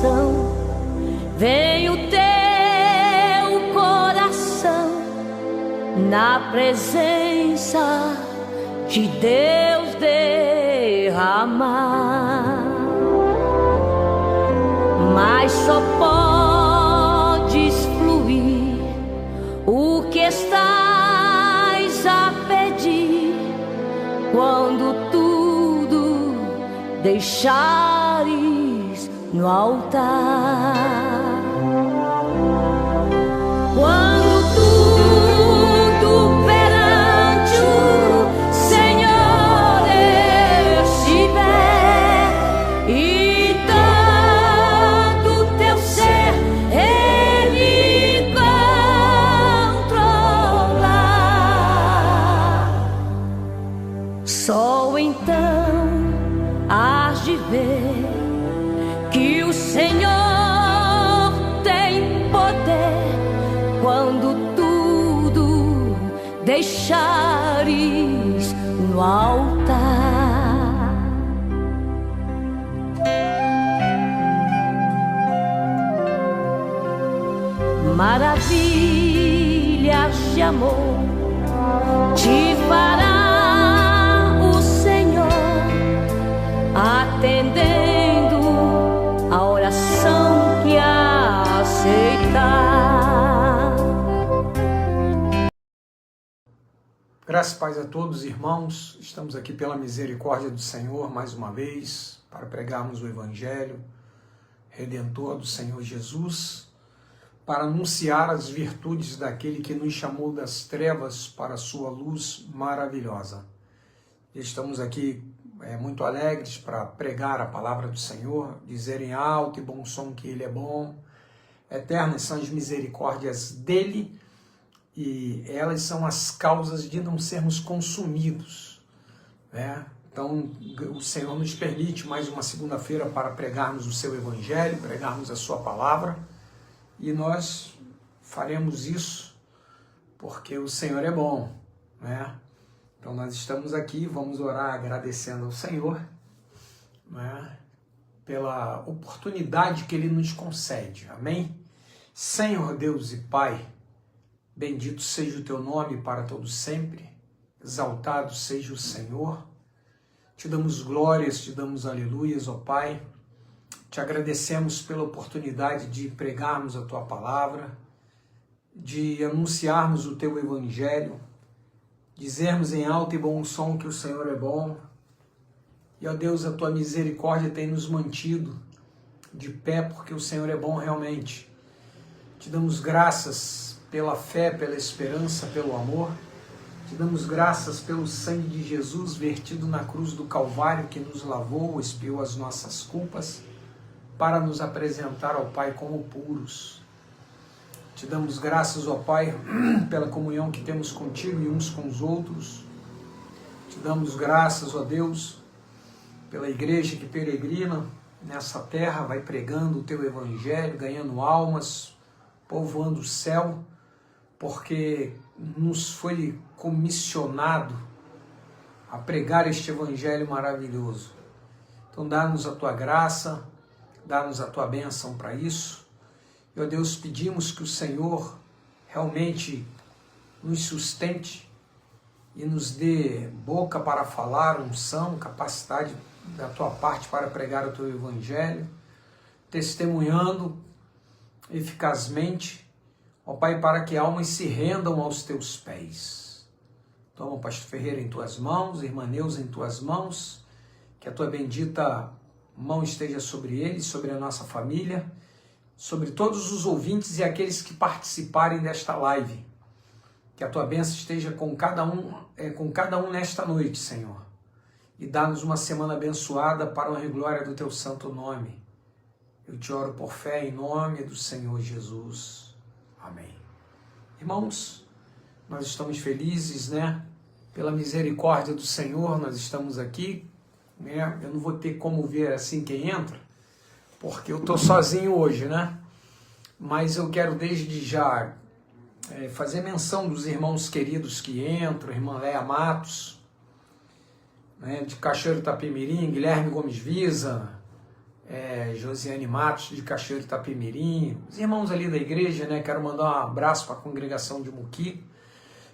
oração, vem o teu coração na presença de Deus derramar. Mas só podes fluir o que estás a pedir quando tudo deixares no altar. Quando tudo perante o Senhor estiver e todo teu ser Ele controlar, só então hás de ver que o Senhor tem poder quando tudo deixares no altar. Maravilhas de amor te fará o Senhor, atendendo a oração que aceitar. Graças e paz a todos, irmãos. Estamos aqui pela misericórdia do Senhor mais uma vez para pregarmos o Evangelho Redentor do Senhor Jesus, para anunciar as virtudes daquele que nos chamou das trevas para a sua luz maravilhosa. Estamos aqui muito alegres para pregar a palavra do Senhor, dizer em alto e bom som que Ele é bom. Eternas são as misericórdias dEle, e elas são as causas de não sermos consumidos, né? Então, o Senhor nos permite mais uma segunda-feira para pregarmos o seu Evangelho, pregarmos a sua palavra, e nós faremos isso porque o Senhor é bom, né? Então, nós estamos aqui, vamos orar agradecendo ao Senhor, né, pela oportunidade que Ele nos concede, amém? Senhor Deus e Pai, bendito seja o teu nome para todo sempre, exaltado seja o Senhor. Te damos glórias, te damos aleluias, ó Pai. Te agradecemos pela oportunidade de pregarmos a tua palavra, de anunciarmos o teu evangelho, dizermos em alto e bom som que o Senhor é bom. E, ó Deus, a tua misericórdia tem nos mantido de pé, porque o Senhor é bom realmente. Te damos graças pela fé, pela esperança, pelo amor. Te damos graças pelo sangue de Jesus vertido na cruz do Calvário, que nos lavou, expiou as nossas culpas, para nos apresentar ao Pai como puros. Te damos graças, ó Pai, pela comunhão que temos contigo e uns com os outros. Te damos graças, ó Deus, pela igreja que peregrina nessa terra, vai pregando o teu evangelho, ganhando almas, povoando o céu, porque nos foi comissionado a pregar este evangelho maravilhoso. Então dá-nos a tua graça, dá-nos a tua bênção para isso. E, ó Deus, pedimos que o Senhor realmente nos sustente e nos dê boca para falar, unção, capacidade da tua parte para pregar o teu evangelho, testemunhando eficazmente, ó Pai, para que almas se rendam aos teus pés. Toma o pastor Ferreira em tuas mãos, irmã Neuza em tuas mãos, que a tua bendita mão esteja sobre ele, sobre a nossa família, sobre todos os ouvintes e aqueles que participarem desta live. Que a tua bênção esteja com cada um nesta noite, Senhor. E dá-nos uma semana abençoada para a honra e glória do teu santo nome. Eu te oro por fé em nome do Senhor Jesus. Amém. Irmãos, nós estamos felizes, né? Pela misericórdia do Senhor, nós estamos aqui, né? Eu não vou ter como ver assim quem entra, porque eu estou sozinho hoje, né? Mas eu quero desde já fazer menção dos irmãos queridos que entram, irmã Léa Matos, né, de Cachoeiro Itapemirim, Guilherme Gomes Visa, Josiane Matos, de Cachoeiro Itapemirim, os irmãos ali da igreja, né? Quero mandar um abraço para a congregação de Muqui,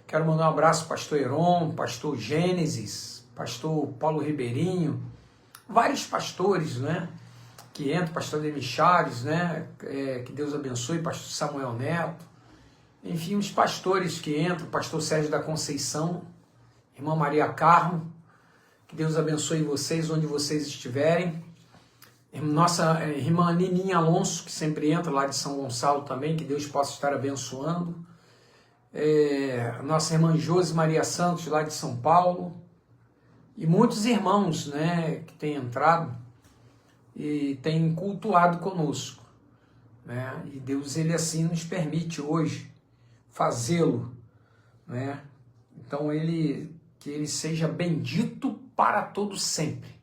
quero mandar um abraço para o pastor Heron, pastor Gênesis, pastor Paulo Ribeirinho, vários pastores, né? Que entram, pastor Demi Chaves, né? Que Deus abençoe, pastor Samuel Neto, enfim, os pastores que entram, pastor Sérgio da Conceição, irmã Maria Carmo, que Deus abençoe vocês onde vocês estiverem. Nossa irmã Nininha Alonso, que sempre entra lá de São Gonçalo também, que Deus possa estar abençoando. Nossa irmã Josi Maria Santos, lá de São Paulo. E muitos irmãos, né, que têm entrado e têm cultuado conosco, né? E Deus, ele assim nos permite hoje fazê-lo, né? Então, que ele seja bendito para todo sempre.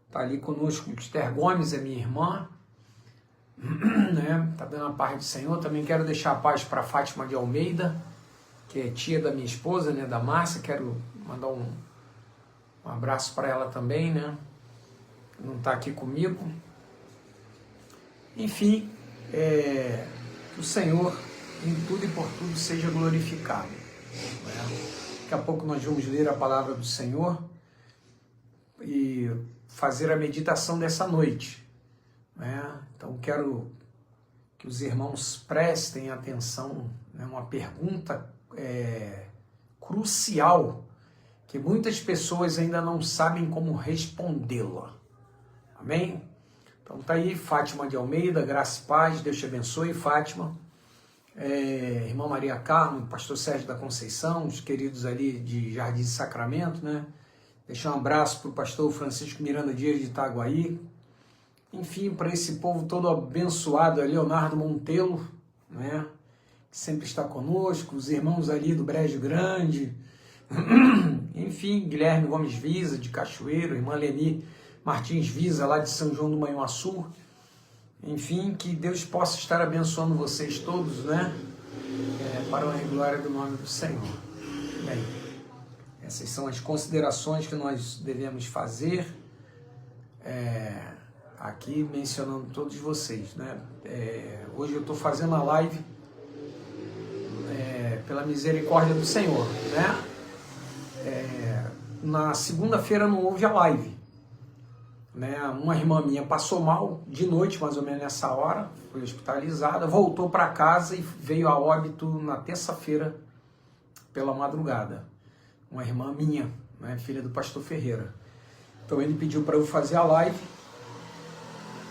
Está ali conosco o Esther Gomes, é minha irmã, né? Tá dando a paz do Senhor. Também quero deixar a paz para Fátima de Almeida, que é tia da minha esposa, né, da Márcia. Quero mandar um abraço para ela também, né? Não está aqui comigo. Enfim, que o Senhor, em tudo e por tudo, seja glorificado, né? Daqui a pouco nós vamos ler a palavra do Senhor e fazer a meditação dessa noite, né? Então quero que os irmãos prestem atenção, né? Uma pergunta crucial que muitas pessoas ainda não sabem como respondê-la. Amém? Então tá aí, Fátima de Almeida, graça e paz, Deus te abençoe, Fátima. Irmã Maria Carmo, pastor Sérgio da Conceição, os queridos ali de Jardim de Sacramento, né? Deixar um abraço para o pastor Francisco Miranda Dias de Itaguaí. Enfim, para esse povo todo abençoado, Leonardo Montelo, né? Que sempre está conosco, os irmãos ali do Brejo Grande, enfim, Guilherme Gomes Visa, de Cachoeiro, irmã Leni Martins Visa, lá de São João do Manhuaçu. Enfim, que Deus possa estar abençoando vocês todos, né? Para a honra e glória do nome do Senhor. Bem, essas são as considerações que nós devemos fazer, aqui mencionando todos vocês, né? Hoje eu estou fazendo a live pela misericórdia do Senhor, né? Na segunda-feira não houve a live, né? Uma irmã minha passou mal de noite, mais ou menos nessa hora, foi hospitalizada, voltou para casa e veio a óbito na terça-feira pela madrugada. Uma irmã minha, né, filha do pastor Ferreira. Então ele pediu para eu fazer a live,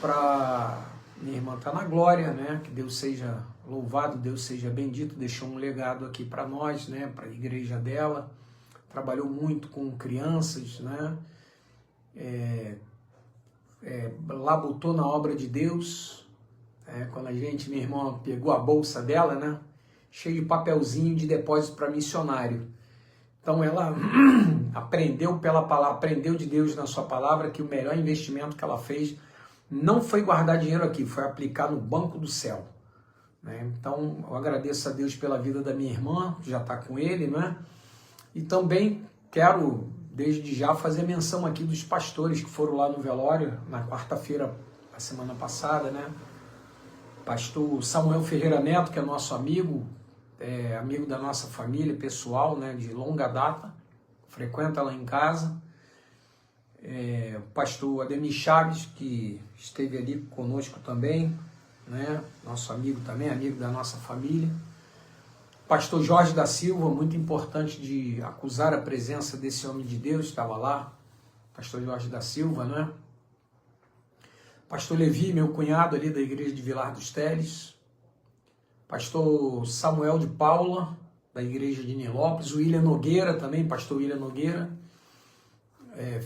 para minha irmã estar na glória, né? Que Deus seja louvado, Deus seja bendito, deixou um legado aqui para nós, né? Para a igreja dela, trabalhou muito com crianças, né? Labutou na obra de Deus. Quando minha irmã pegou a bolsa dela, né? Cheio de papelzinho de depósito para missionário. Então ela aprendeu pela palavra, aprendeu de Deus na sua palavra que o melhor investimento que ela fez não foi guardar dinheiro aqui, foi aplicar no banco do céu, né? Então eu agradeço a Deus pela vida da minha irmã, que já está com ele, né? E também quero desde já fazer menção aqui dos pastores que foram lá no velório na quarta-feira, a semana passada, né? Pastor Samuel Ferreira Neto, que é nosso amigo, amigo da nossa família pessoal, né, de longa data, frequenta lá em casa. O pastor Ademir Chaves, que esteve ali conosco também, né, nosso amigo também, amigo da nossa família. Pastor Jorge da Silva, muito importante de acusar a presença desse homem de Deus, estava lá, pastor Jorge da Silva, né? Pastor Levi, meu cunhado ali da igreja de Vilar dos Teles. Pastor Samuel de Paula, da igreja de Nilópolis. O William Nogueira também, pastor William Nogueira,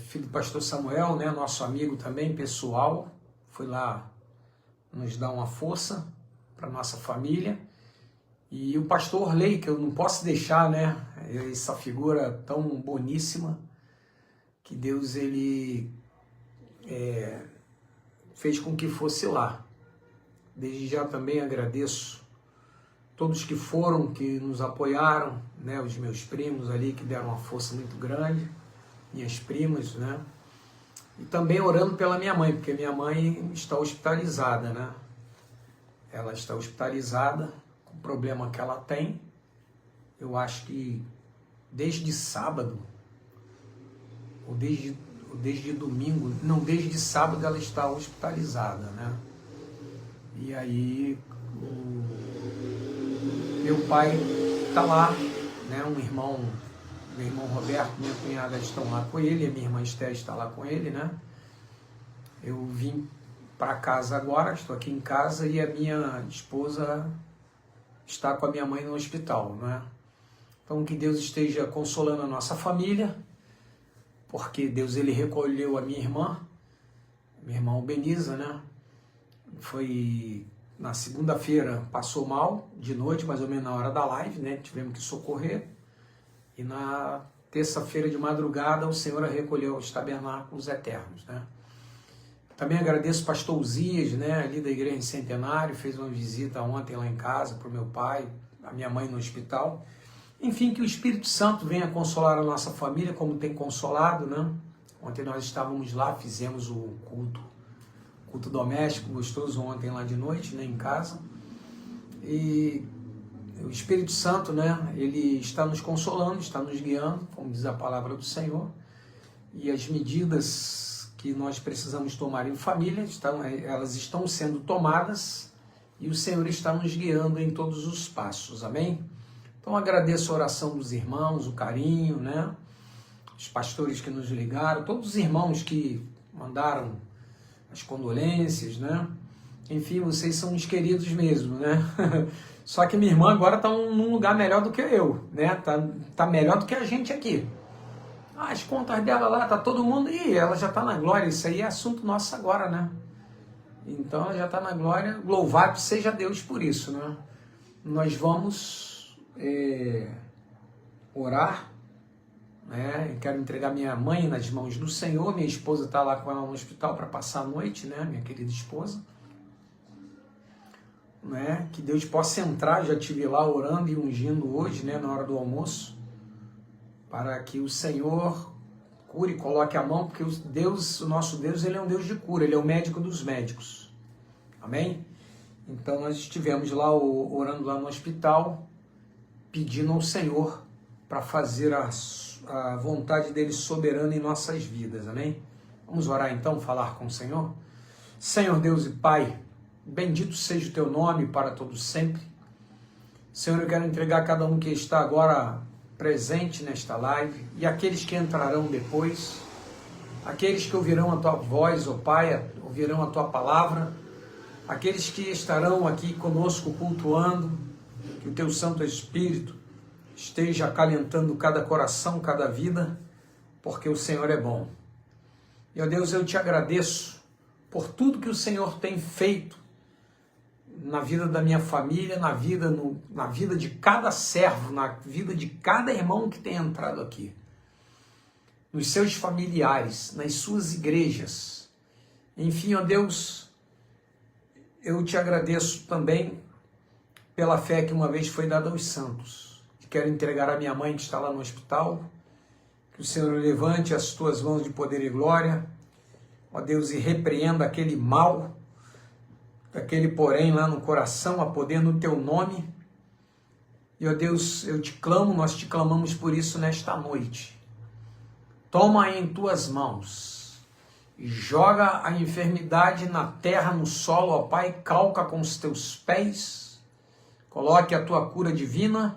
filho do pastor Samuel, né, nosso amigo também, pessoal, foi lá nos dar uma força para nossa família. E o pastor Orley, que eu não posso deixar, né, essa figura tão boníssima, que Deus, ele fez com que fosse lá. Desde já também agradeço todos que foram, que nos apoiaram, né, os meus primos ali que deram uma força muito grande, minhas primas, né, E também orando pela minha mãe, porque minha mãe está hospitalizada, né? Ela está hospitalizada com o problema que ela tem. Eu acho que desde sábado, ou desde domingo, não, desde sábado ela está hospitalizada, né? E aí meu pai está lá, né? Meu irmão Roberto, minha cunhada estão lá com ele, a minha irmã Esther está lá com ele, né? Eu vim para casa agora, estou aqui em casa e a minha esposa está com a minha mãe no hospital, né? Então que Deus esteja consolando a nossa família, porque Deus ele recolheu a minha irmã Beniza, né? Foi na segunda-feira, passou mal, de noite, mais ou menos na hora da live, né? Tivemos que socorrer. E na terça-feira de madrugada o Senhor a recolheu aos tabernáculos eternos, né? Também agradeço o pastor Uzias, né? Ali da Igreja Centenário, fez uma visita ontem lá em casa para o meu pai, a minha mãe no hospital. Enfim, que o Espírito Santo venha consolar a nossa família, como tem consolado, né? Ontem nós estávamos lá, fizemos o culto doméstico gostoso ontem lá de noite, né, em casa. E o Espírito Santo, né, ele está nos consolando, está nos guiando, como diz a palavra do Senhor. E as medidas que nós precisamos tomar em família, elas estão sendo tomadas e o Senhor está nos guiando em todos os passos, amém? Então agradeço a oração dos irmãos, o carinho, né? Os pastores que nos ligaram, todos os irmãos que mandaram as condolências, né? Enfim, vocês são os queridos mesmo, né? Só que minha irmã agora está num lugar melhor do que eu, né? Tá melhor do que a gente aqui. As contas dela lá, tá todo mundo... Ih, ela já está na glória, isso aí é assunto nosso agora, né? Então ela já está na glória, louvado seja Deus por isso, né? Nós vamos orar, né? Eu quero entregar minha mãe nas mãos do Senhor, minha esposa está lá com ela no hospital para passar a noite, né? Minha querida esposa, né? Que Deus possa entrar, já estive lá orando e ungindo hoje, né? Na hora do almoço, para que o Senhor cure, coloque a mão, porque o nosso Deus, ele é um Deus de cura, ele é o médico dos médicos, amém? Então nós estivemos lá orando lá no hospital, pedindo ao Senhor para fazer a vontade dele soberana em nossas vidas, amém? Vamos orar então, falar com o Senhor? Senhor Deus e Pai, bendito seja o teu nome para todos sempre. Senhor, eu quero entregar cada um que está agora presente nesta live e aqueles que entrarão depois, aqueles que ouvirão a tua voz, ó Pai, ouvirão a tua palavra, aqueles que estarão aqui conosco cultuando, que o teu Santo Espírito esteja acalentando cada coração, cada vida, porque o Senhor é bom. E, ó Deus, eu te agradeço por tudo que o Senhor tem feito na vida da minha família, na vida de cada servo, na vida de cada irmão que tem entrado aqui, nos seus familiares, nas suas igrejas. Enfim, ó Deus, eu te agradeço também pela fé que uma vez foi dada aos santos. Quero entregar a minha mãe que está lá no hospital, que o Senhor levante as tuas mãos de poder e glória, ó Deus, e repreenda aquele mal, aquele porém lá no coração, a poder no teu nome. E ó Deus, eu te clamo, nós te clamamos por isso nesta noite. Toma em tuas mãos, joga a enfermidade na terra, no solo, ó Pai, calca com os teus pés, coloque a tua cura divina,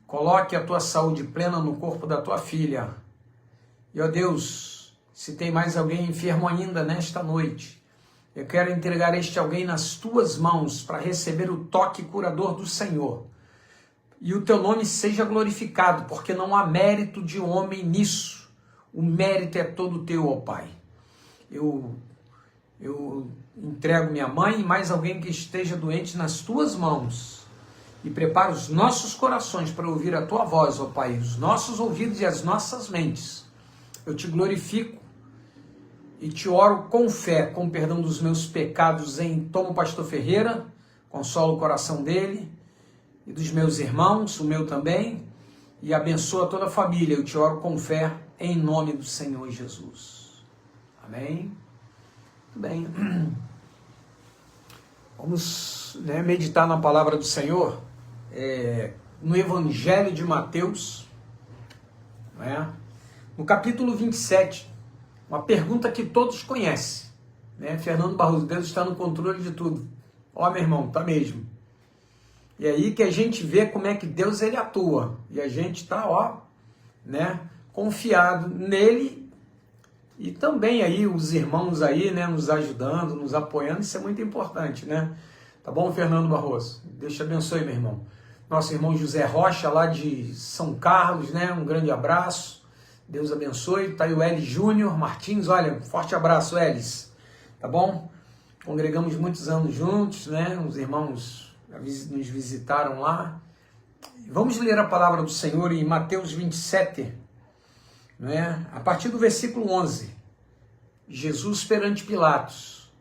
coloque a tua saúde plena no corpo da tua filha. E ó Deus, se tem mais alguém enfermo ainda nesta noite, eu quero entregar este alguém nas tuas mãos para receber o toque curador do Senhor. E o teu nome seja glorificado, porque não há mérito de homem nisso. O mérito é todo teu, ó Pai. Eu entrego minha mãe e mais alguém que esteja doente nas tuas mãos. E prepara os nossos corações para ouvir a tua voz, ó Pai, os nossos ouvidos e as nossas mentes. Eu te glorifico e te oro com fé, com perdão dos meus pecados toma o pastor Ferreira, consola o coração dele e dos meus irmãos, o meu também, e abençoa toda a família. Eu te oro com fé em nome do Senhor Jesus. Amém? Muito bem. Vamos, meditar na palavra do Senhor, no Evangelho de Mateus, no capítulo 27, uma pergunta que todos conhecem, Fernando Barroso, Deus está no controle de tudo. Ó, meu irmão, tá mesmo. E aí que a gente vê como é que Deus ele atua, e a gente está, confiado nele, e também aí os irmãos aí, nos ajudando, nos apoiando, isso é muito importante, Tá bom, Fernando Barroso? Deus te abençoe, meu irmão. Nosso irmão José Rocha, lá de São Carlos, um grande abraço. Deus abençoe. Tá aí o Elis Júnior Martins, olha, forte abraço, Elis. Tá bom? Congregamos muitos anos juntos, Os irmãos nos visitaram lá. Vamos ler a palavra do Senhor em Mateus 27, a partir do versículo 11. Jesus perante Pilatos,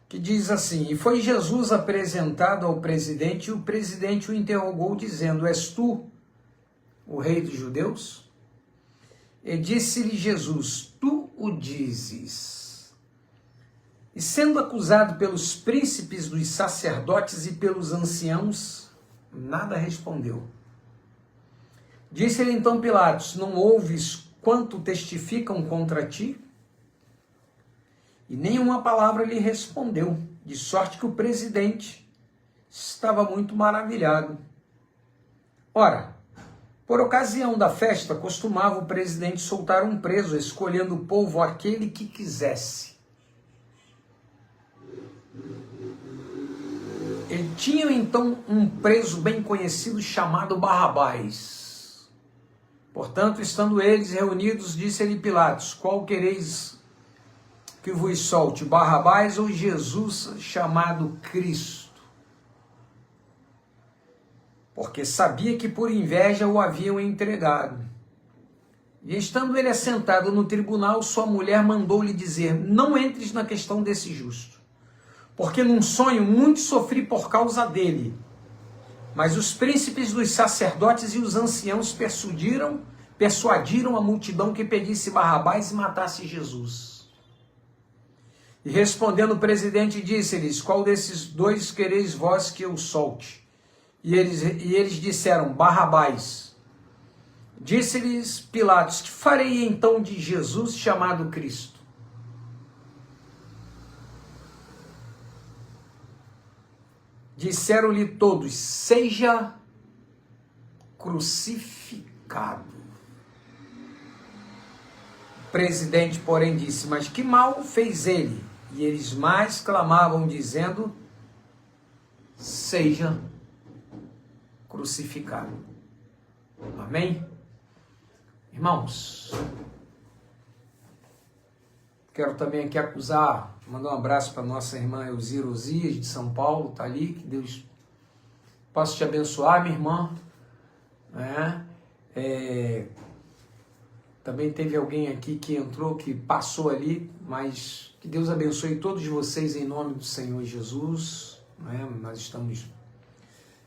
que diz assim: E foi Jesus apresentado ao presidente, e o presidente o interrogou, dizendo: És tu o rei dos judeus? E disse-lhe Jesus: Tu o dizes. E sendo acusado pelos príncipes dos sacerdotes e pelos anciãos, nada respondeu. Disse-lhe então Pilatos: Não ouves quanto testificam contra ti? E nenhuma palavra lhe respondeu, de sorte que o presidente estava muito maravilhado. Ora, por ocasião da festa, costumava o presidente soltar um preso, escolhendo o povo aquele que quisesse. Ele tinha então um preso bem conhecido chamado Barrabás. Portanto, estando eles reunidos, disse-lhe Pilatos: Qual quereis que vos solte, Barrabás ou Jesus chamado Cristo? Porque sabia que por inveja o haviam entregado. E estando ele assentado no tribunal, sua mulher mandou-lhe dizer: Não entres na questão desse justo, porque num sonho muito sofri por causa dele. Mas os príncipes dos sacerdotes e os anciãos persuadiram a multidão que pedisse Barrabás e matasse Jesus. E respondendo o presidente, disse-lhes: Qual desses dois quereis vós que eu solte? E eles disseram: Barrabás. Disse-lhes Pilatos: Que farei então de Jesus chamado Cristo? Disseram-lhe todos: Seja crucificado. O presidente, porém, disse: Mas que mal fez ele? E eles mais clamavam, dizendo: Seja crucificado. Amém? Irmãos, quero também aqui mandar um abraço para nossa irmã Elzira Osias, de São Paulo, está ali, que Deus possa te abençoar, minha irmã. Também teve alguém aqui que entrou, que passou ali, mas que Deus abençoe todos vocês em nome do Senhor Jesus. Nós estamos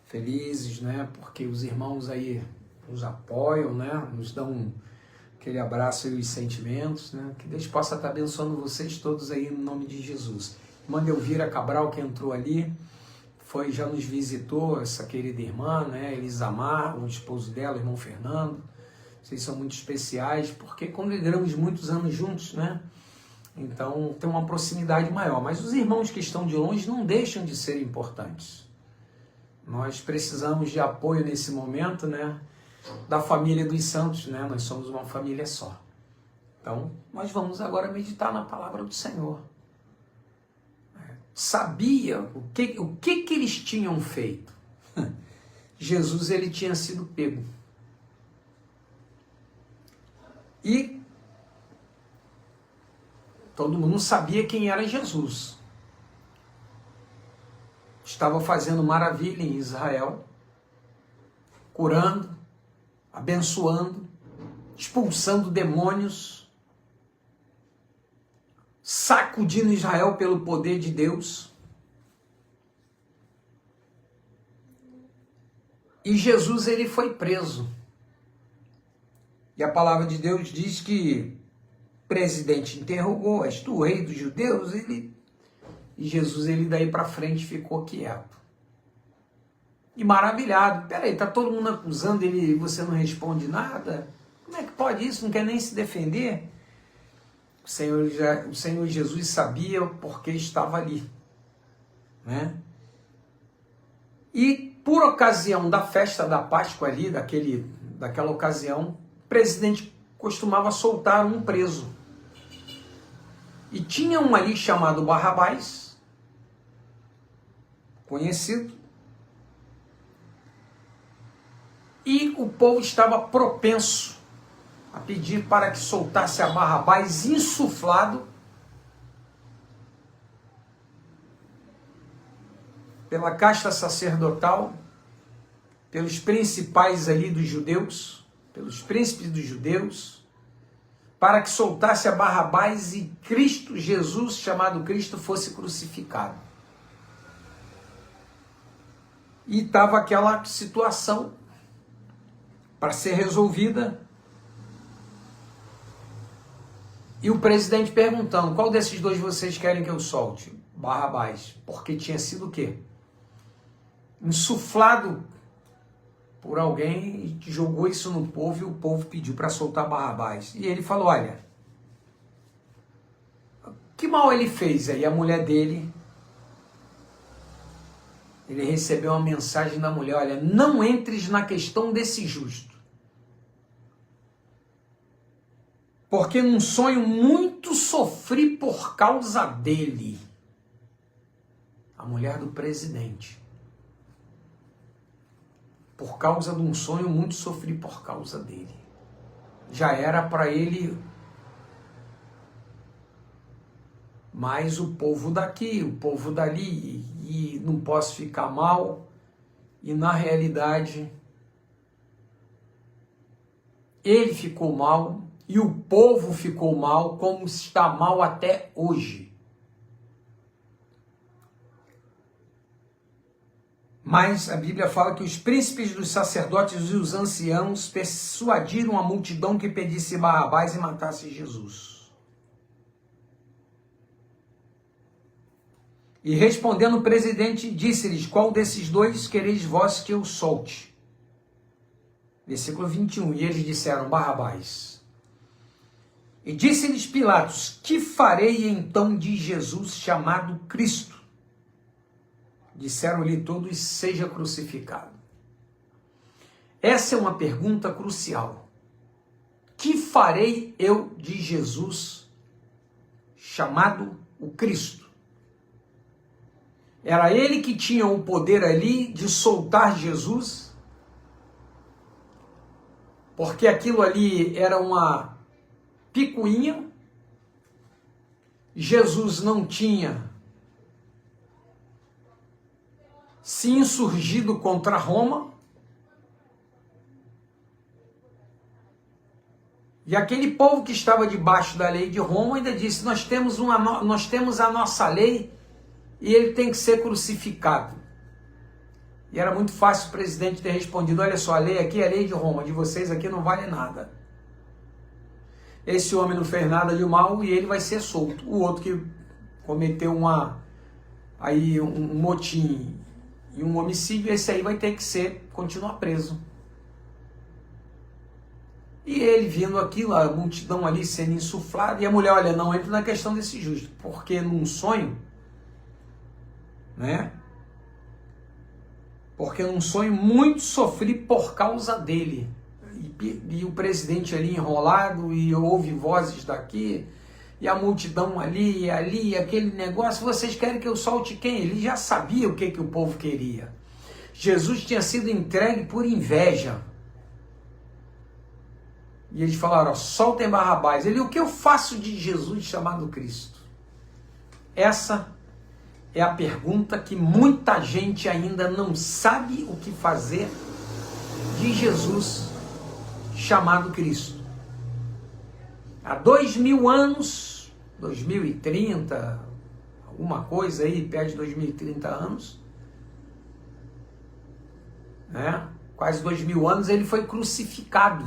felizes, porque os irmãos aí nos apoiam, nos dão aquele abraço e os sentimentos, Que Deus possa estar abençoando vocês todos aí no nome de Jesus. Irmã Elvira Cabral, que entrou ali, já nos visitou, essa querida irmã, Elisamar, o esposo dela, o irmão Fernando. Vocês são muito especiais, porque congregamos muitos anos juntos, Então tem uma proximidade maior. Mas os irmãos que estão de longe não deixam de ser importantes. Nós precisamos de apoio nesse momento, da família dos santos, Nós somos uma família só. Então, nós vamos agora meditar na palavra do Senhor. Sabia o que eles tinham feito? Jesus, ele tinha sido pego. E todo mundo sabia quem era Jesus. Estava fazendo maravilha em Israel, curando, abençoando, expulsando demônios, sacudindo Israel pelo poder de Deus. E Jesus, ele foi preso. E a palavra de Deus diz que presidente interrogou: és tu o rei dos judeus? E Jesus, daí para frente, ficou quieto. E maravilhado. Peraí, está todo mundo acusando ele e você não responde nada? Como é que pode isso? Não quer nem se defender? O Senhor Jesus sabia porque estava ali, né? E por ocasião da festa da Páscoa ali, daquela ocasião, o presidente costumava soltar um preso. E tinha um ali chamado Barrabás, conhecido, e o povo estava propenso a pedir para que soltasse a Barrabás insuflado pela casta sacerdotal, pelos principais ali dos judeus, pelos príncipes dos judeus, para que soltasse a Barrabás e Cristo, Jesus, chamado Cristo, fosse crucificado. E estava aquela situação para ser resolvida. E o presidente perguntando: qual desses dois vocês querem que eu solte? Barrabás. Porque tinha sido o quê? Insuflado por alguém, e jogou isso no povo, e o povo pediu para soltar Barrabás. E ele falou: olha, que mal ele fez? Aí a mulher dele, ele recebeu uma mensagem da mulher: olha, não entres na questão desse justo, porque num sonho muito sofri por causa dele. A mulher do presidente. Por causa de um sonho muito sofri por causa dele. Já era para ele, mas o povo daqui, o povo dali, e não posso ficar mal. E na realidade, ele ficou mal e o povo ficou mal, como está mal até hoje. Mas a Bíblia fala que os príncipes dos sacerdotes e os anciãos persuadiram a multidão que pedisse Barrabás e matasse Jesus. E respondendo o presidente, disse-lhes: qual desses dois quereis vós que eu solte? Versículo 21, e eles disseram: Barrabás. E disse-lhes Pilatos: que farei então de Jesus chamado Cristo? Disseram-lhe todos: seja crucificado. Essa é uma pergunta crucial. Que farei eu de Jesus chamado o Cristo? Era ele que tinha o poder ali de soltar Jesus, porque aquilo ali era uma picuinha. Jesus não tinha se insurgido contra Roma, e aquele povo que estava debaixo da lei de Roma ainda disse: nós temos a nossa lei e ele tem que ser crucificado. E era muito fácil o presidente ter respondido: olha só, a lei aqui é a lei de Roma, de vocês aqui não vale nada. Esse homem não fez nada de mal e ele vai ser solto. O outro que cometeu um motim e um homicídio, esse aí vai ter que continuar preso. E ele vindo aquilo, a multidão ali sendo insuflada, e a mulher: olha, não entra na questão desse justo, porque num sonho, né? Porque num sonho muito sofri por causa dele. E o presidente ali enrolado, e ouve vozes daqui, e a multidão ali, aquele negócio: vocês querem que eu solte quem? Ele já sabia o que o povo queria. Jesus tinha sido entregue por inveja. E eles falaram: ó, soltem Barrabás. Ele: o que eu faço de Jesus chamado Cristo? Essa é a pergunta que muita gente ainda não sabe o que fazer de Jesus chamado Cristo. Há 2000 anos, 2030, alguma coisa aí, perto de 2030 anos, né? Quase 2000 anos, ele foi crucificado.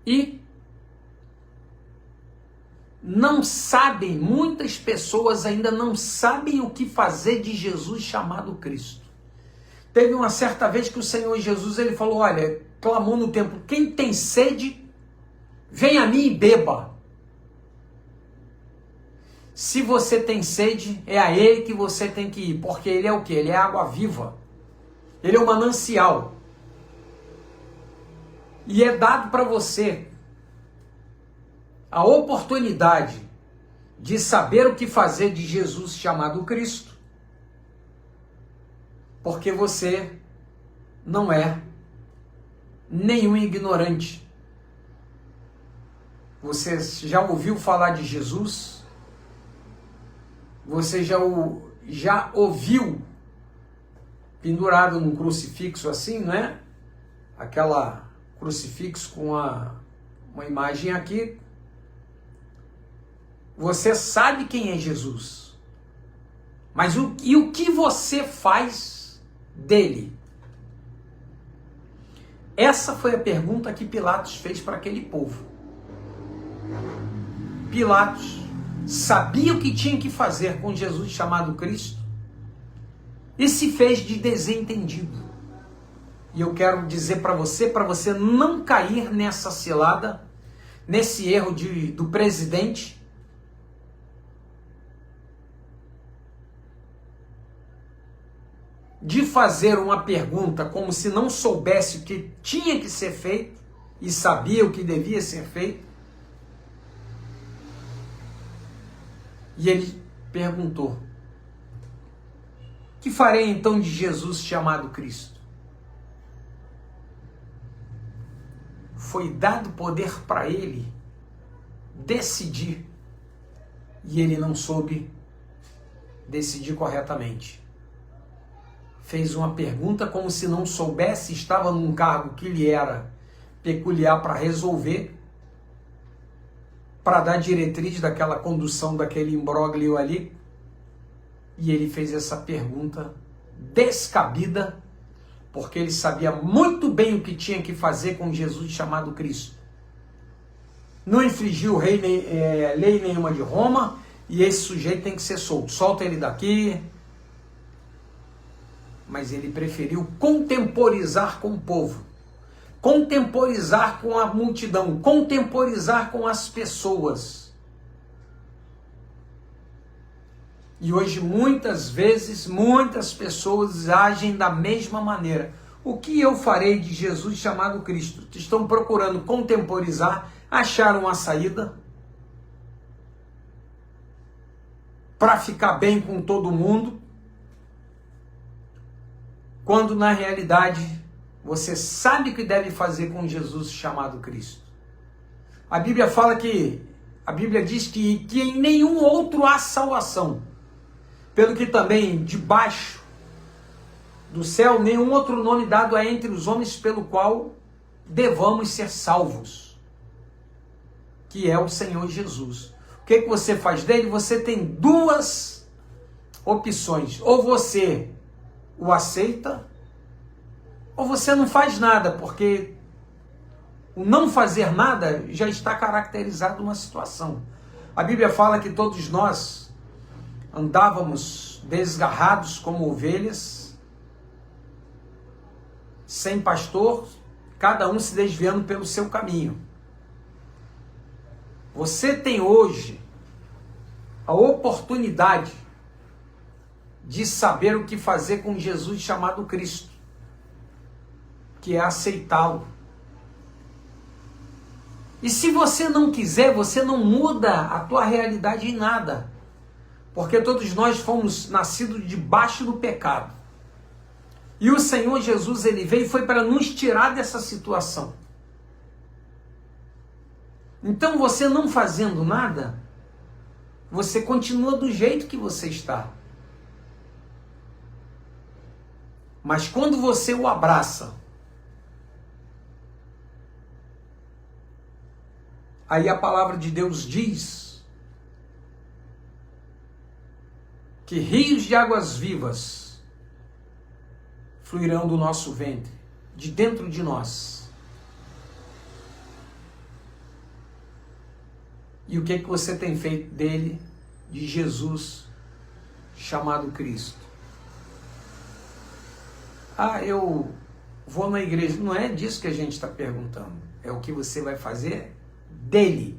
E não sabem, muitas pessoas ainda não sabem o que fazer de Jesus chamado Cristo. Teve uma certa vez que o Senhor Jesus, ele falou, olha, clamou no templo, quem tem sede, vem a mim e beba. Se você tem sede, é a ele que você tem que ir, porque ele é o quê? Ele é água viva. Ele é um manancial. E é dado para você a oportunidade de saber o que fazer de Jesus chamado Cristo, porque você não é nenhum ignorante. Você já ouviu falar de Jesus? Você já ouviu pendurado num crucifixo assim, né? Aquela crucifixo com uma imagem aqui. Você sabe quem é Jesus. Mas o que você faz dele? Essa foi a pergunta que Pilatos fez para aquele povo. Pilatos sabia o que tinha que fazer com Jesus chamado Cristo e se fez de desentendido. E eu quero dizer para você não cair nessa cilada, nesse erro do presidente, de fazer uma pergunta como se não soubesse o que tinha que ser feito e sabia o que devia ser feito. E ele perguntou, que farei então de Jesus chamado Cristo? Foi dado poder para ele decidir e ele não soube decidir corretamente. Fez uma pergunta como se não soubesse, estava num cargo que lhe era peculiar para resolver, para dar diretriz daquela condução, daquele imbróglio ali, e ele fez essa pergunta descabida, porque ele sabia muito bem o que tinha que fazer com Jesus chamado Cristo. Não infringiu lei nenhuma de Roma, e esse sujeito tem que ser solto. Solta ele daqui. Mas ele preferiu contemporizar com o povo, contemporizar com a multidão, contemporizar com as pessoas. E hoje, muitas vezes, muitas pessoas agem da mesma maneira. O que eu farei de Jesus chamado Cristo? Estão procurando contemporizar, acharam uma saída para ficar bem com todo mundo, quando na realidade você sabe o que deve fazer com Jesus chamado Cristo. A Bíblia fala a Bíblia diz que em nenhum outro há salvação, pelo que também debaixo do céu nenhum outro nome dado há entre os homens pelo qual devamos ser salvos, que é o Senhor Jesus. O que você faz dele? Você tem duas opções, ou você o aceita, ou você não faz nada, porque o não fazer nada já está caracterizado uma situação. A Bíblia fala que todos nós andávamos desgarrados como ovelhas, sem pastor, cada um se desviando pelo seu caminho. Você tem hoje a oportunidade de saber o que fazer com Jesus chamado Cristo, que é aceitá-lo. E se você não quiser, você não muda a tua realidade em nada, porque todos nós fomos nascidos debaixo do pecado. E o Senhor Jesus, ele veio e foi para nos tirar dessa situação. Então você não fazendo nada, você continua do jeito que você está. Mas quando você o abraça, aí a palavra de Deus diz que rios de águas vivas fluirão do nosso ventre, de dentro de nós. E o que você tem feito dele, de Jesus, chamado Cristo? Ah, eu vou na igreja. Não é disso que a gente está perguntando. É o que você vai fazer dele,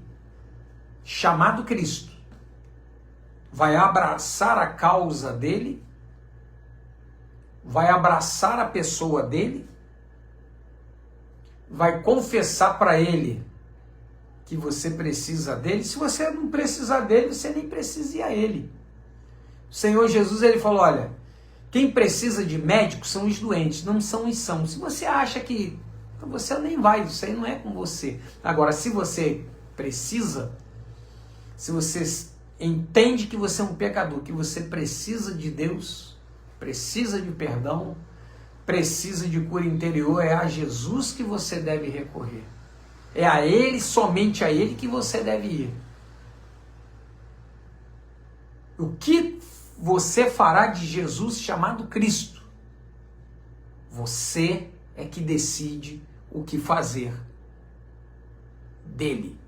chamado Cristo. Vai abraçar a causa dele, vai abraçar a pessoa dele, vai confessar para ele que você precisa dele. Se você não precisar dele, você nem precisa ir a ele. O Senhor Jesus, ele falou, olha, quem precisa de médico são os doentes, não são os sãos. Se você acha que você nem vai, isso aí não é com você. Agora, se você precisa, se você entende que você é um pecador, que você precisa de Deus, precisa de perdão, precisa de cura interior, é a Jesus que você deve recorrer. É a Ele, somente a Ele que você deve ir. O que você fará de Jesus chamado Cristo? Você é que decide o que fazer dele.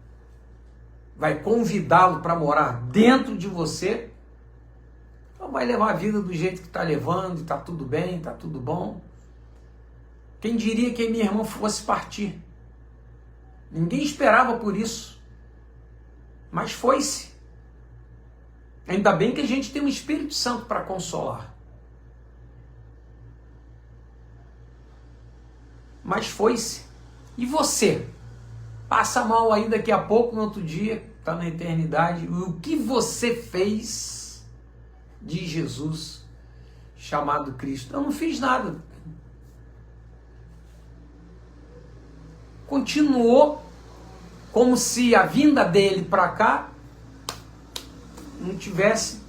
Vai convidá-lo para morar dentro de você, ou vai levar a vida do jeito que está levando, e está tudo bem, está tudo bom? Quem diria que minha irmã fosse partir? Ninguém esperava por isso, mas foi-se. Ainda bem que a gente tem um Espírito Santo para consolar. Mas foi-se. E você? Passa mal aí daqui a pouco, no outro dia, está na eternidade. O que você fez de Jesus chamado Cristo? Eu não fiz nada. Continuou como se a vinda dele para cá não tivesse.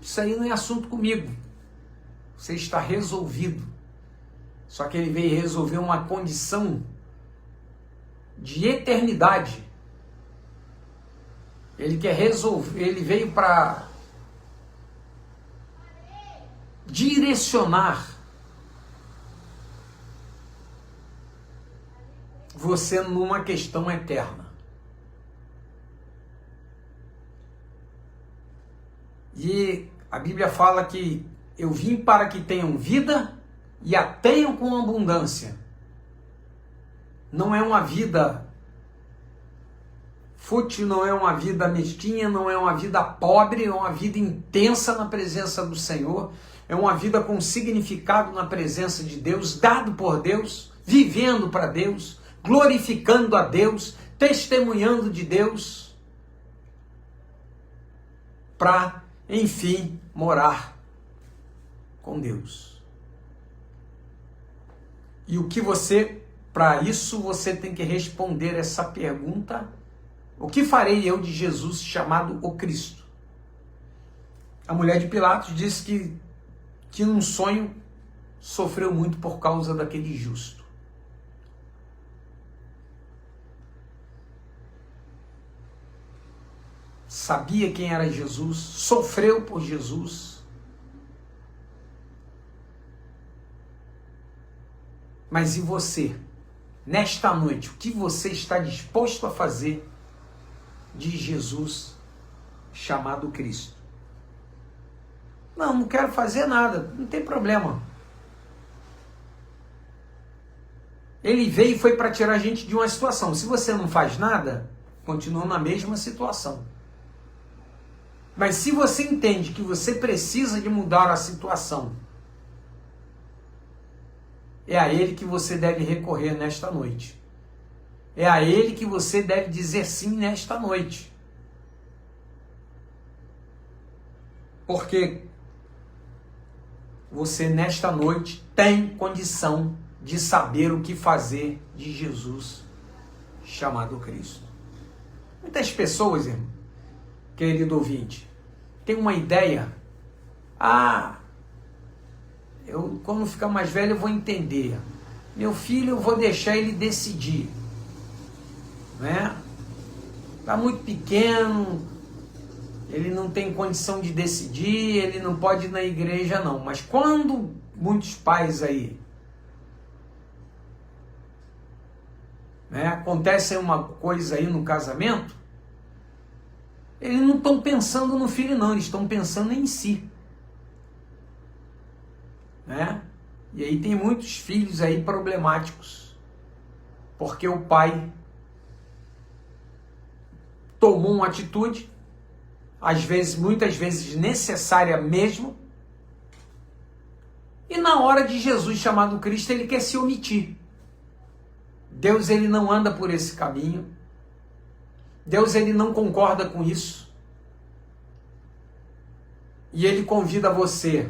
Isso aí não é assunto comigo. Você está resolvido. Só que ele veio resolver uma condição de eternidade. Ele quer resolver, ele veio para direcionar você numa questão eterna. E a Bíblia fala que eu vim para que tenham vida e a tenham com abundância. Não é uma vida fútil, não é uma vida mesquinha, não é uma vida pobre, é uma vida intensa na presença do Senhor, é uma vida com significado na presença de Deus, dado por Deus, vivendo para Deus, glorificando a Deus, testemunhando de Deus, para, enfim, morar com Deus. E o que você, para isso, você tem que responder essa pergunta: o que farei eu de Jesus chamado o Cristo? A mulher de Pilatos disse que num sonho sofreu muito por causa daquele justo. Sabia quem era Jesus, sofreu por Jesus. Mas e você? Nesta noite, o que você está disposto a fazer de Jesus chamado Cristo? Não quero fazer nada, não tem problema. Ele veio e foi para tirar a gente de uma situação. Se você não faz nada, continua na mesma situação. Mas se você entende que você precisa de mudar a situação, é a Ele que você deve recorrer nesta noite. É a Ele que você deve dizer sim nesta noite. Porque você nesta noite tem condição de saber o que fazer de Jesus chamado Cristo. Muitas pessoas, irmão, querido ouvinte, tem uma ideia: eu quando ficar mais velho eu vou entender. Meu filho, eu vou deixar ele decidir. Né? Está muito pequeno, ele não tem condição de decidir, ele não pode ir na igreja não. Mas quando muitos pais aí, né, acontece uma coisa aí no casamento, Eles não estão pensando no filho, não, eles estão pensando em si. Né? E aí tem muitos filhos aí problemáticos, porque o pai tomou uma atitude, às vezes, muitas vezes necessária mesmo, e na hora de Jesus chamado Cristo, ele quer se omitir. Deus, ele não anda por esse caminho. Deus, ele não concorda com isso. E ele convida você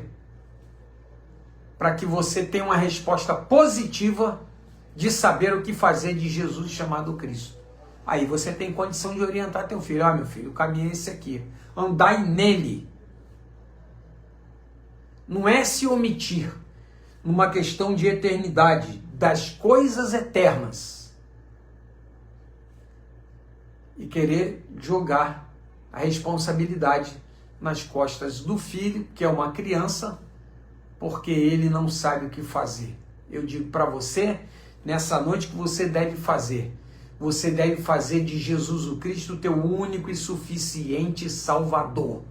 para que você tenha uma resposta positiva de saber o que fazer de Jesus chamado Cristo. Aí você tem condição de orientar teu filho. Ah, meu filho, o caminho é esse aqui. Andai nele. Não é se omitir numa questão de eternidade, das coisas eternas, e querer jogar a responsabilidade nas costas do filho, que é uma criança, porque ele não sabe o que fazer. Eu digo para você, nessa noite, que você deve fazer. Você deve fazer de Jesus o Cristo teu único e suficiente Salvador.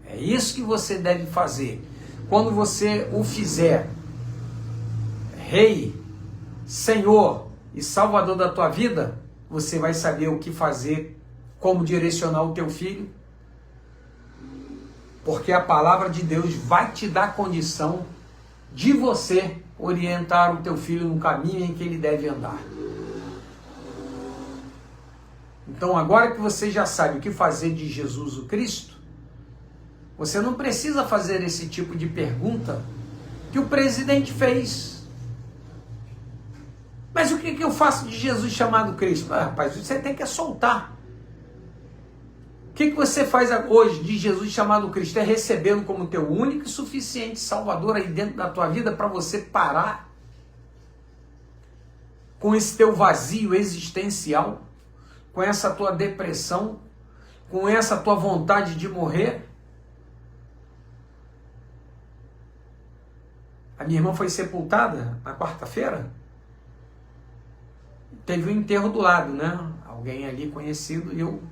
É isso que você deve fazer. Quando você o fizer Rei, Senhor e Salvador da tua vida, você vai saber o que fazer, como direcionar o teu filho, porque a palavra de Deus vai te dar condição de você orientar o teu filho no caminho em que ele deve andar. Então, agora que você já sabe o que fazer de Jesus o Cristo, você não precisa fazer esse tipo de pergunta que o presidente fez. Mas o que eu faço de Jesus chamado Cristo? Ah, rapaz, você tem que soltar. O que você faz hoje de Jesus chamado Cristo? É recebê-lo como teu único e suficiente Salvador aí dentro da tua vida, para você parar com esse teu vazio existencial, com essa tua depressão, com essa tua vontade de morrer. A minha irmã foi sepultada na quarta-feira. Teve um enterro do lado, né? Alguém ali conhecido, e eu,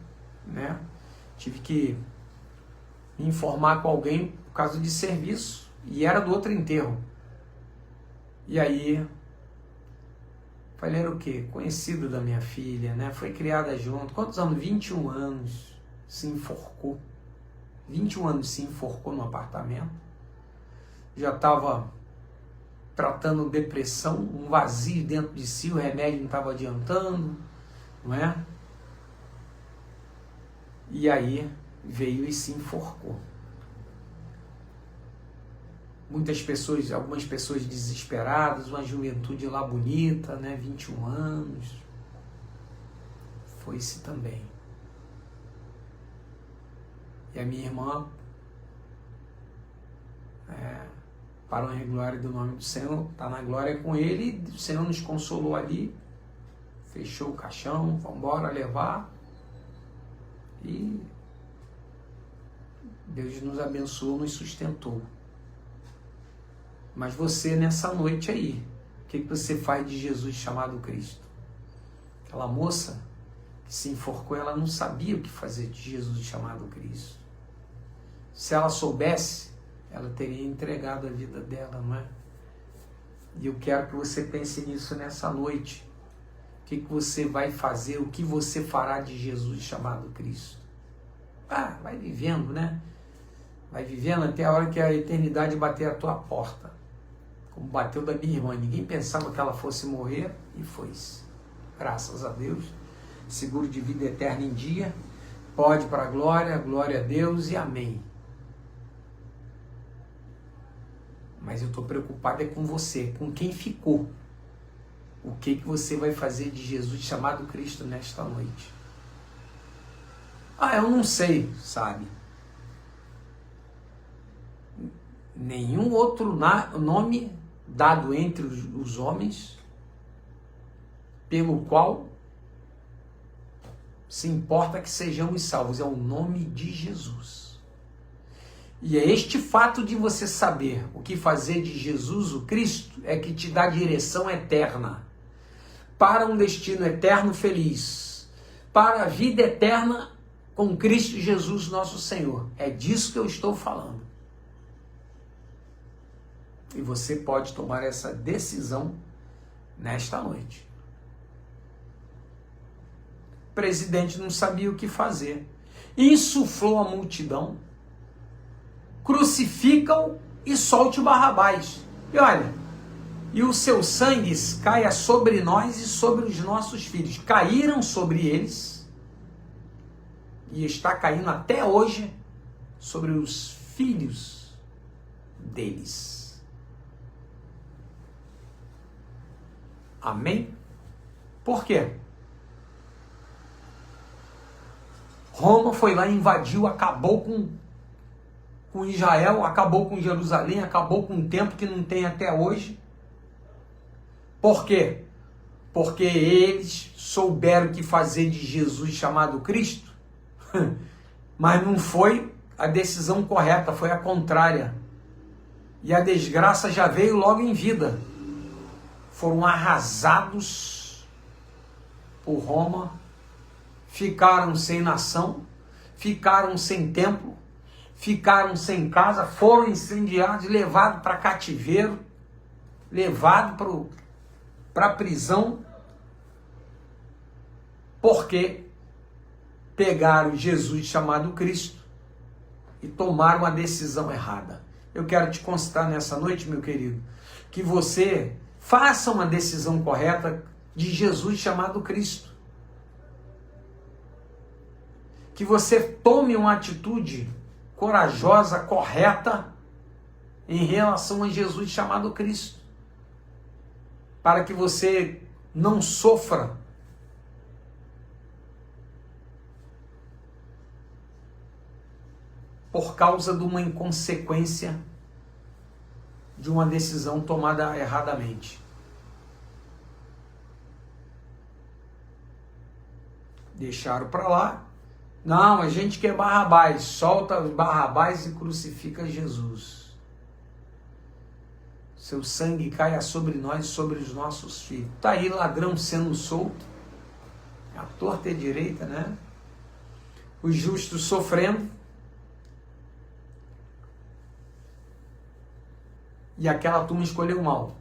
né, tive que me informar com alguém por causa de serviço, e era do outro enterro. E aí, falei, era o quê? Conhecido da minha filha, né? Foi criada junto. Quantos anos? 21 anos. Se enforcou. 21 anos se enforcou no apartamento. Já estava tratando depressão, um vazio dentro de si, o remédio não estava adiantando, não é? E aí veio e se enforcou. Muitas pessoas, algumas pessoas desesperadas, uma juventude lá bonita, né? 21 anos. Foi-se também. E a minha irmã, para a honra e glória do nome do Senhor, está na glória com Ele, o Senhor nos consolou ali, fechou o caixão, vamos embora levar, e Deus nos abençoou, nos sustentou. Mas você, nessa noite aí, o que você faz de Jesus chamado Cristo? Aquela moça que se enforcou, ela não sabia o que fazer de Jesus chamado Cristo. Se ela soubesse, ela teria entregado a vida dela, não é? E eu quero que você pense nisso nessa noite. O que você vai fazer, o que você fará de Jesus chamado Cristo? Ah, vai vivendo, né? Vai vivendo até a hora que a eternidade bater a tua porta. Como bateu da minha irmã. Ninguém pensava que ela fosse morrer, e foi-se. Graças a Deus. Seguro de vida eterna em dia. Pode para a glória a Deus e amém. Mas eu estou preocupado é com você, com quem ficou. O que você vai fazer de Jesus chamado Cristo nesta noite? Ah, eu não sei, sabe? Nenhum outro nome dado entre os homens pelo qual se importa que sejamos salvos. É o nome de Jesus. E é este fato de você saber o que fazer de Jesus, o Cristo, é que te dá direção eterna, para um destino eterno feliz, para a vida eterna com Cristo Jesus nosso Senhor. É disso que eu estou falando. E você pode tomar essa decisão nesta noite. O presidente não sabia o que fazer. Insuflou a multidão. Crucifica-o e solte Barrabás. E olha, e o seu sangue caia sobre nós e sobre os nossos filhos. Caíram sobre eles e está caindo até hoje sobre os filhos deles. Amém? Por quê? Roma foi lá, invadiu, acabou com Israel, acabou com Jerusalém, acabou com um templo que não tem até hoje. Por quê? Porque eles souberam o que fazer de Jesus chamado Cristo, mas não foi a decisão correta, foi a contrária. E a desgraça já veio logo em vida. Foram arrasados por Roma, ficaram sem nação, ficaram sem templo, ficaram sem casa, foram incendiados, levados para cativeiro, levados para a prisão, porque pegaram Jesus chamado Cristo e tomaram a decisão errada. Eu quero te constar nessa noite, meu querido, que você faça uma decisão correta de Jesus chamado Cristo. Que você tome uma atitude corajosa, correta, em relação a Jesus chamado Cristo. Para que você não sofra por causa de uma inconsequência de uma decisão tomada erradamente. Deixaram para lá. Não, a gente quer Barrabás. Solta Barrabás e crucifica Jesus. Seu sangue caia sobre nós e sobre os nossos filhos. Está aí ladrão sendo solto. A torta e a direita, né? Os justos sofrendo. E aquela turma escolheu mal.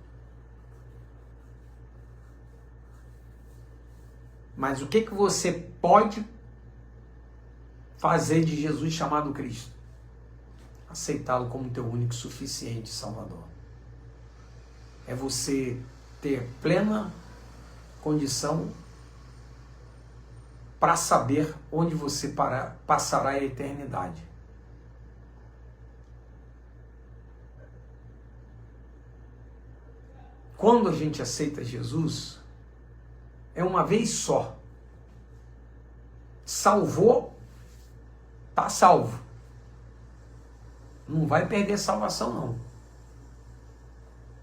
Mas o que você pode fazer de Jesus chamado Cristo? Aceitá-lo como teu único e suficiente Salvador. É você ter plena condição para saber onde você passará a eternidade. Quando a gente aceita Jesus, é uma vez só. Salvou, está salvo. Não vai perder salvação, não.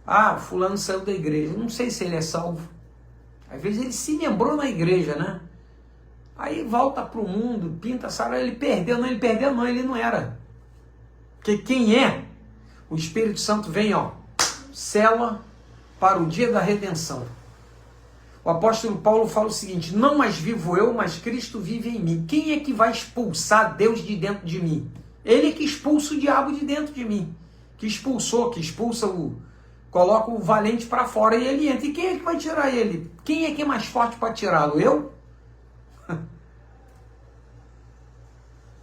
Ah, fulano saiu da igreja. Não sei se ele é salvo. Às vezes ele se lembrou na igreja, né? Aí volta para o mundo, pinta, sabe? Ele perdeu. Não, ele perdeu não, ele não era. Porque quem é? O Espírito Santo vem, ó, sela para o dia da redenção. O apóstolo Paulo fala o seguinte: não mais vivo eu, mas Cristo vive em mim. Quem é que vai expulsar Deus de dentro de mim? Ele que expulsa o diabo de dentro de mim. Que expulsa coloca o valente para fora e ele entra. E quem é que vai tirar ele? Quem é que é mais forte para tirá-lo? Eu?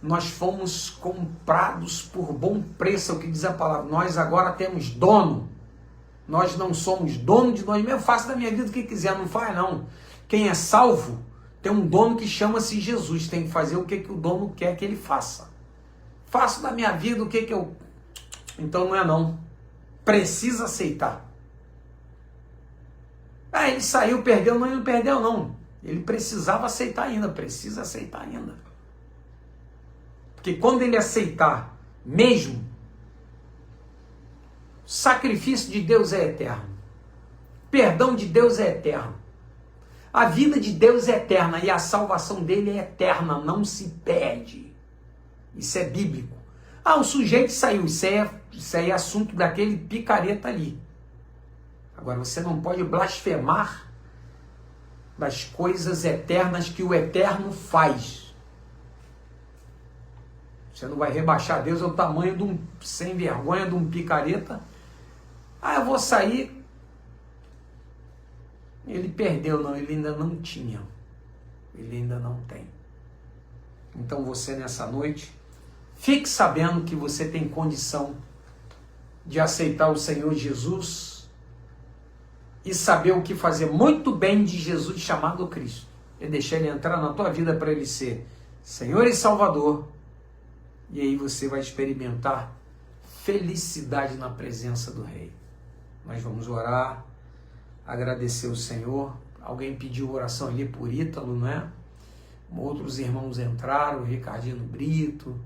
Nós fomos comprados por bom preço, é o que diz a palavra. Nós agora temos dono. Nós não somos dono de nós mesmos. Eu faço da minha vida o que quiser, não faz não. Quem é salvo tem um dono que chama-se Jesus. Tem que fazer o que o dono quer que ele faça. Faço da minha vida o que eu... Então não é não. Precisa aceitar. Ah, ele saiu, perdeu. Não, ele não perdeu não. Ele precisava aceitar ainda. Precisa aceitar ainda. Porque quando ele aceitar mesmo, o sacrifício de Deus é eterno. O perdão de Deus é eterno. A vida de Deus é eterna e a salvação dele é eterna, não se perde. Isso é bíblico. Ah, o sujeito saiu, isso aí é assunto daquele picareta ali. Agora, você não pode blasfemar das coisas eternas que o eterno faz. Você não vai rebaixar Deus ao tamanho de um sem vergonha, de um picareta. Eu vou sair. Ele perdeu, não, ele ainda não tinha. Ele ainda não tem. Então você nessa noite, fique sabendo que você tem condição de aceitar o Senhor Jesus e saber o que fazer muito bem de Jesus chamado Cristo. E deixar ele entrar na tua vida para ele ser Senhor e Salvador. E aí você vai experimentar felicidade na presença do Rei. Nós vamos orar, agradecer o Senhor. Alguém pediu oração ali por Ítalo, não é? Outros irmãos entraram, Ricardino Brito,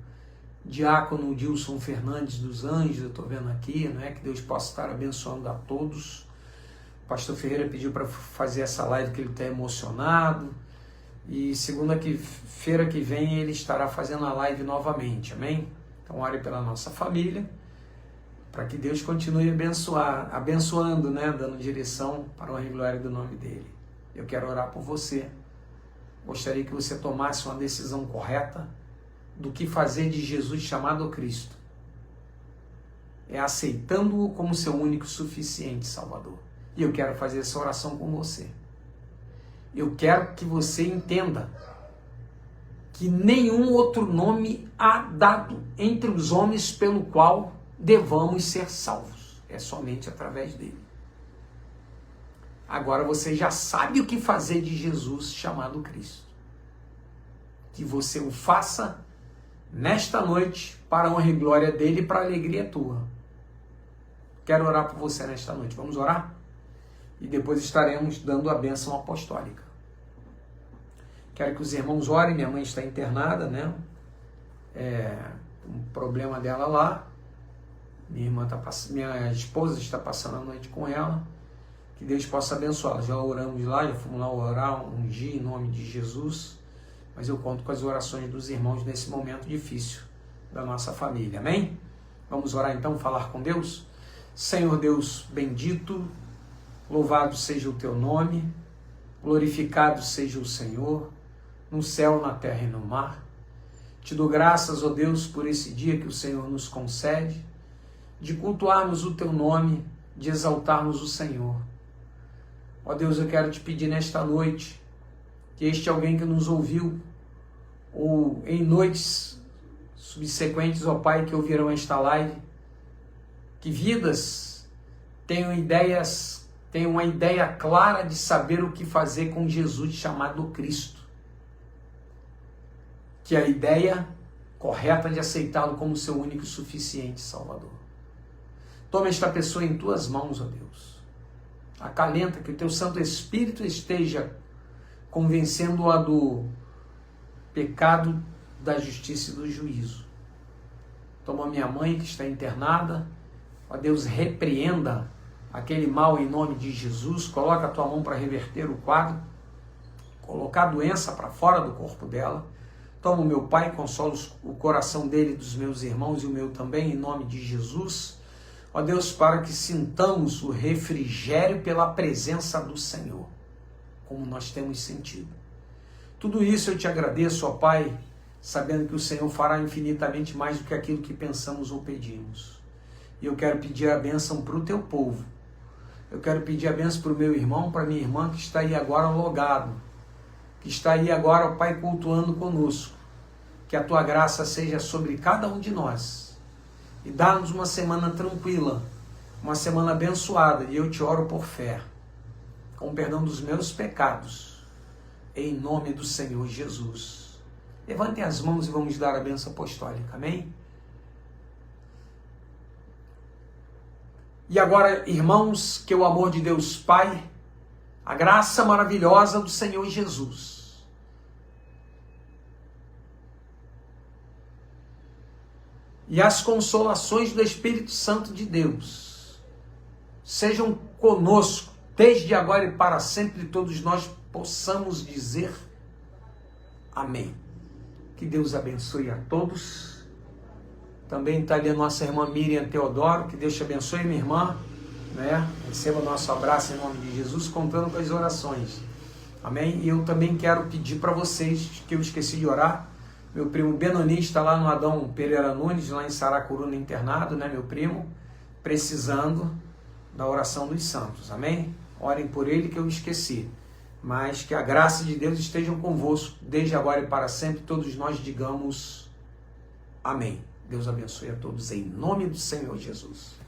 Diácono Dilson Fernandes dos Anjos, eu estou vendo aqui, não é? Que Deus possa estar abençoando a todos. O pastor Ferreira pediu para fazer essa live que ele está emocionado. E segunda-feira que vem ele estará fazendo a live novamente, amém? Então ore pela nossa família, para que Deus continue abençoando, né? Dando direção para a honra e glória do nome dele. Eu quero orar por você. Gostaria que você tomasse uma decisão correta do que fazer de Jesus chamado Cristo. É aceitando-o como seu único e suficiente Salvador. E eu quero fazer essa oração com você. Eu quero que você entenda que nenhum outro nome há dado entre os homens pelo qual devamos ser salvos. É somente através dele. Agora você já sabe o que fazer de Jesus chamado Cristo. Que você o faça nesta noite para a honra e glória dele e para a alegria tua. Quero orar por você nesta noite. Vamos orar? E depois estaremos dando a bênção apostólica. Quero que os irmãos orem. Minha mãe está internada, né? Um problema dela lá. Minha esposa está passando a noite com ela. Que Deus possa abençoá-la. Já oramos lá, já fomos lá orar, ungir em nome de Jesus. Mas eu conto com as orações dos irmãos nesse momento difícil da nossa família. Amém? Vamos orar então, falar com Deus? Senhor Deus bendito, louvado seja o teu nome, glorificado seja o Senhor, no céu, na terra e no mar. Te dou graças, ó Deus, por esse dia que o Senhor nos concede, de cultuarmos o teu nome, de exaltarmos o Senhor. Ó Deus, eu quero te pedir nesta noite, que este alguém que nos ouviu, ou em noites subsequentes, ó Pai, que ouvirão esta live, que vidas tenham uma ideia clara de saber o que fazer com Jesus chamado Cristo. Que a ideia correta de aceitá-lo como seu único e suficiente Salvador. Toma esta pessoa em tuas mãos, ó Deus. Acalenta, que o teu Santo Espírito esteja convencendo-a do pecado, da justiça e do juízo. Toma minha mãe que está internada, ó Deus, repreenda aquele mal em nome de Jesus, coloca a tua mão para reverter o quadro, colocar a doença para fora do corpo dela. Toma o meu pai, consola o coração dele e dos meus irmãos e o meu também, em nome de Jesus. Ó Deus, para que sintamos o refrigério pela presença do Senhor, como nós temos sentido. Tudo isso eu te agradeço, ó Pai, sabendo que o Senhor fará infinitamente mais do que aquilo que pensamos ou pedimos. E eu quero pedir a bênção para o teu povo. Eu quero pedir a bênção para o meu irmão, para a minha irmã que está aí agora logado, que está aí agora, ó Pai, cultuando conosco. Que a tua graça seja sobre cada um de nós. E dá-nos uma semana tranquila, uma semana abençoada. E eu te oro por fé, com o perdão dos meus pecados, em nome do Senhor Jesus. Levantem as mãos e vamos dar a bênção apostólica, amém? E agora, irmãos, que o amor de Deus Pai, a graça maravilhosa do Senhor Jesus, e as consolações do Espírito Santo de Deus sejam conosco, desde agora e para sempre, todos nós possamos dizer amém. Que Deus abençoe a todos. Também está ali a nossa irmã Miriam Teodoro, que Deus te abençoe, minha irmã, né? Receba o nosso abraço em nome de Jesus, contando com as orações, amém? E eu também quero pedir para vocês, que eu esqueci de orar, Meu primo Benoni está lá no Adão Pereira Nunes, lá em Saracuruna, internado, né, meu primo? Precisando da oração dos santos, amém? Orem por ele que eu esqueci. Mas que a graça de Deus esteja convosco, desde agora e para sempre, todos nós digamos amém. Deus abençoe a todos em nome do Senhor Jesus.